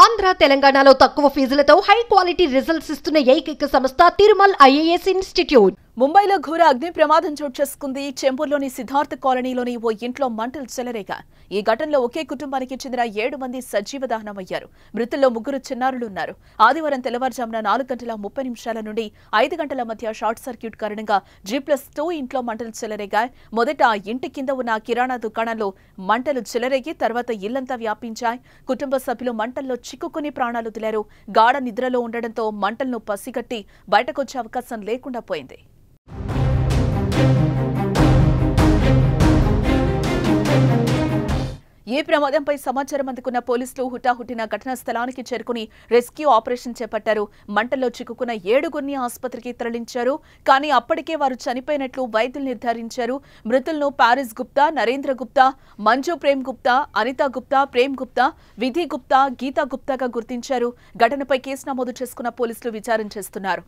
ఆంధ్ర తెలంగాణలో తక్కువ ఫీజులతో high quality results ఇస్తున్న ఏకైక సంస్థ తిరుమల్ ఐఏఎస్ ఇన్స్టిట్యూట్. ముంబైలో ఘోర అగ్ని ప్రమాదం చోటు చేసుకుంది. చెంబూర్లోని సిద్ధార్థ్ కాలనీలోని ఓ ఇంట్లో మంటలు చెలరేగాయి. ఈ ఘటనలో ఒకే కుటుంబానికి చెందిన 7 మంది సజీవ దహనమయ్యారు. మృతుల్లో 3 చిన్నారులు ఉన్నారు. ఆదివారం తెల్లవారుజామున 4:30 నుండి 5 గంటల మధ్య షార్ట్ సర్క్యూట్ కారణంగా G+2 ఇంట్లో మంటలు చెలరేగాయి. మొదట ఆ ఇంటి కింద ఉన్న కిరాణా దుకాణంలో మంటలు చెలరేగి తర్వాత ఇల్లంతా వ్యాపించాయి. కుటుంబ సభ్యులు మంటల్లో చిక్కుకుని ప్రాణాలు వదిలారు. గాఢ నిద్రలో ఉండడంతో మంటలను పసిగట్టి బయటకొచ్చే అవకాశం లేకుండా పోయింది. ఈ ప్రమాదంపై సమాచారం అందుకున్న పోలీసులు హుటాహుటిన ఘటనా స్థలానికి చేరుకుని రెస్క్యూ ఆపరేషన్ చేపట్టారు. మంటల్లో చిక్కుకున్న 7గురిని ఆసుపత్రికి తరలించారు. కానీ అప్పటికే వారు చనిపోయినట్లు వైద్యులు నిర్ధారించారు. మృతులను పారిస్ గుప్తా, నరేంద్ర గుప్తా, మంజు ప్రేమ్ గుప్తా, అనితా గుప్తా, ప్రేమ్ గుప్తా, విధి గుప్తా, గీతా గుప్తాగా గుర్తించారు. ఘటనపై కేసు నమోదు చేసుకున్న పోలీసులు విచారణ చేస్తున్నారు.